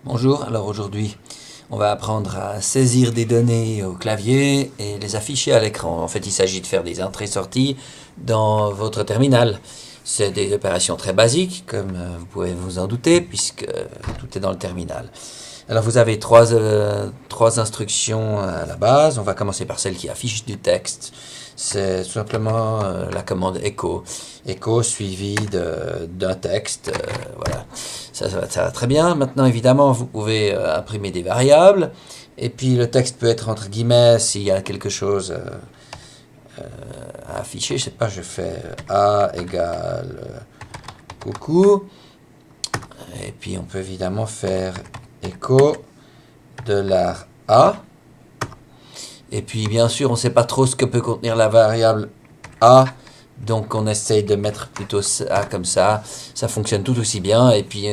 Bonjour, alors aujourd'hui on va apprendre à saisir des données au clavier et les afficher à l'écran. En fait, il s'agit de faire des entrées-sorties dans votre terminal. C'est des opérations très basiques, comme vous pouvez vous en douter, puisque tout est dans le terminal. Alors vous avez trois instructions à la base. On va commencer par celle qui affiche du texte. C'est tout simplement la commande echo. Echo suivi d'un texte. Voilà. Ça va très bien. Maintenant, évidemment, vous pouvez imprimer des variables. Et puis le texte peut être entre guillemets s'il y a quelque chose à afficher. Je sais pas, je fais A égale coucou. Et puis on peut évidemment faire echo $A. Et puis bien sûr, on ne sait pas trop ce que peut contenir la variable A. Donc on essaye de mettre plutôt A comme ça. Ça fonctionne tout aussi bien. Et puis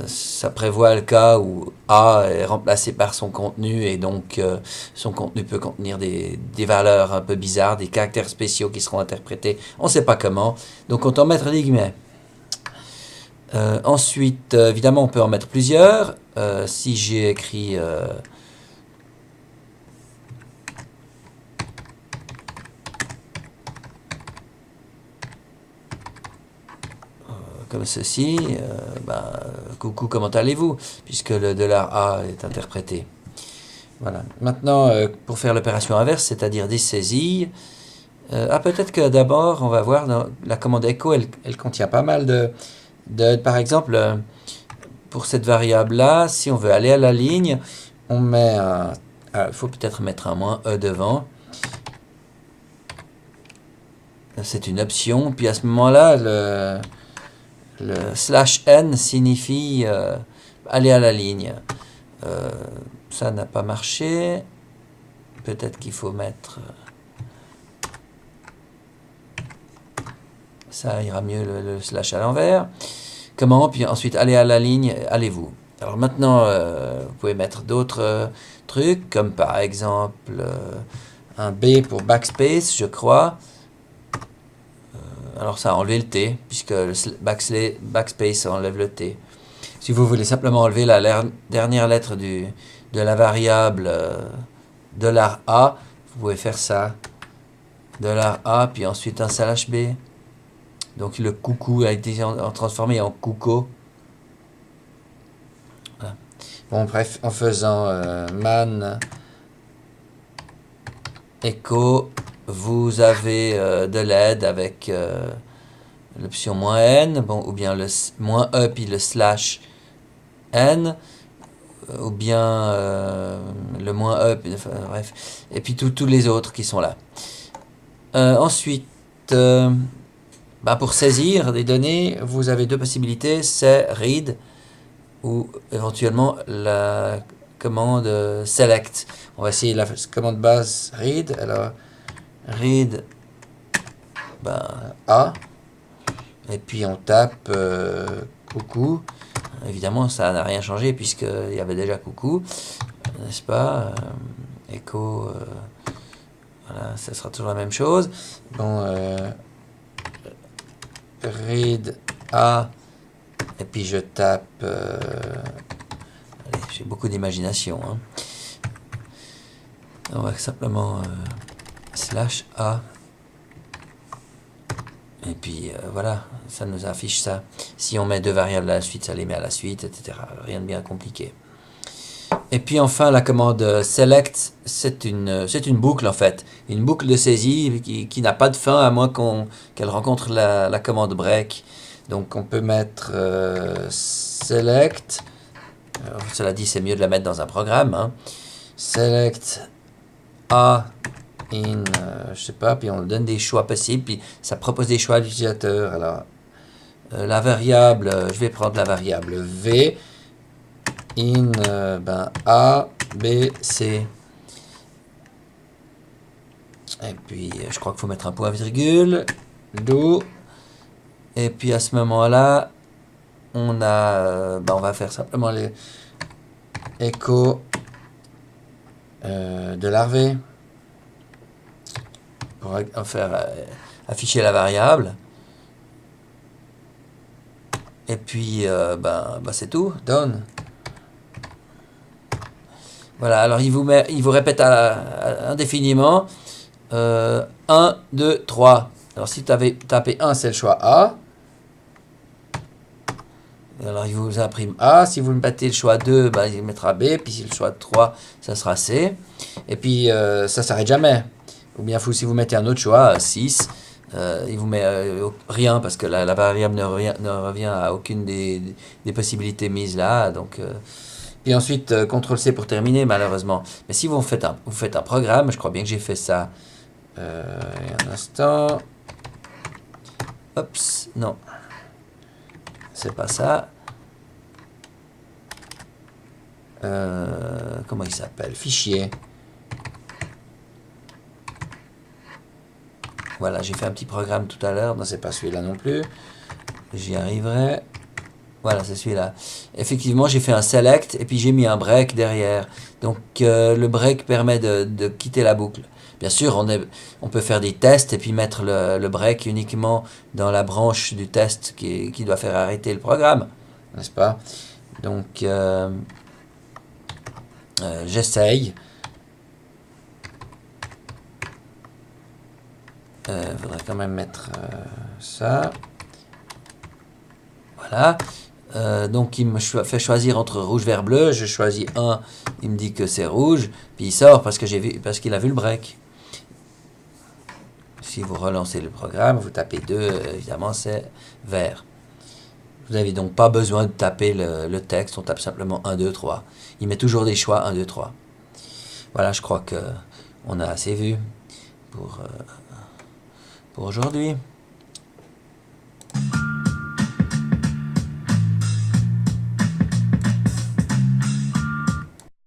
ça prévoit le cas où A est remplacé par son contenu. Et donc son contenu peut contenir des valeurs un peu bizarres, des caractères spéciaux qui seront interprétés. On ne sait pas comment. Donc on peut en mettre des guillemets. Ensuite, évidemment, on peut en mettre plusieurs. Si j'ai écrit comme ceci, coucou, comment allez-vous, puisque le $A est interprété. Voilà. Maintenant, pour faire l'opération inverse, c'est-à-dire des saisies, peut-être que d'abord, on va voir dans la commande echo, elle contient pas mal par exemple, pour cette variable-là, si on veut aller à la ligne, on met il faut peut-être mettre un -e devant. C'est une option. Puis à ce moment-là, le /n signifie aller à la ligne. Ça n'a pas marché. Peut-être qu'il faut mettre... ça ira mieux le slash à l'envers. Comment? Puis ensuite, aller à la ligne, allez-vous. Alors maintenant, vous pouvez mettre d'autres trucs, comme par exemple un B pour backspace, je crois. Alors ça a enlevé le T, puisque le backspace enlève le T. Si vous voulez simplement enlever la dernière lettre de la variable $A, vous pouvez faire ça. $A, puis ensuite un /B. Donc le coucou a été transformé en coucou. Voilà. Bon, bref, en faisant man echo, vous avez de l'aide avec l'option -n, bon, ou bien le -e puis le /n, ou bien le -e, puis, enfin, bref, et puis tous les autres qui sont là. Ensuite, pour saisir des données, vous avez deux possibilités, c'est read ou éventuellement la commande select. On va essayer la commande base read. Alors, read A, et puis on tape coucou. Évidemment, ça n'a rien changé puisqu'il y avait déjà coucou, n'est-ce pas? Echo, voilà, ça sera toujours la même chose. Bon, read A, et puis je tape... allez, j'ai beaucoup d'imagination. Hein. On va simplement /A. Et puis voilà, ça nous affiche ça. Si on met deux variables à la suite, ça les met à la suite, etc. Rien de bien compliqué. Et puis enfin, la commande select, c'est une boucle en fait. Une boucle de saisie qui n'a pas de fin à moins qu'elle rencontre la commande break. Donc on peut mettre select. Alors, cela dit, c'est mieux de la mettre dans un programme. Hein. Select A in, je sais pas, puis on donne des choix possibles, puis ça propose des choix à l'utilisateur. Alors, la variable, je vais prendre la variable V in A, B, C. Et puis, je crois qu'il faut mettre un point virgule, do. Et puis à ce moment-là, on va faire simplement les écho de larvé pour faire afficher la variable. Et puis, c'est tout. Done. Voilà, alors il vous répète indéfiniment 1, 2, 3. Alors si tu avais tapé 1, c'est le choix A. Alors il vous imprime A. Si vous mettez le choix 2, il mettra B. Puis si le choix 3, ça sera C. Et puis ça s'arrête jamais. Ou bien si vous mettez un autre choix, 6, il vous met rien parce que la variable ne revient à aucune des possibilités mises là. Donc, puis ensuite, CTRL-C pour terminer, malheureusement. Mais si vous faites un programme, je crois bien que j'ai fait ça. Un instant. Oups, non. C'est pas ça. Comment il s'appelle? Fichier. Voilà, j'ai fait un petit programme tout à l'heure. Non, c'est pas celui-là non plus. J'y arriverai. Voilà, c'est celui-là. Effectivement, j'ai fait un select et puis j'ai mis un break derrière. Donc, le break permet de quitter la boucle. Bien sûr, on peut faire des tests et puis mettre le break uniquement dans la branche du test qui doit faire arrêter le programme. N'est-ce pas? Donc, j'essaye. Il faudrait quand même mettre ça. Voilà. Donc il me fait choisir entre rouge, vert, bleu. Je choisis 1, il me dit que c'est rouge. Puis il sort parce qu'il a vu le break. Si vous relancez le programme, vous tapez 2, évidemment c'est vert. Vous n'avez donc pas besoin de taper le texte, on tape simplement 1, 2, 3. Il met toujours des choix 1, 2, 3. Voilà, je crois que on a assez vu pour aujourd'hui.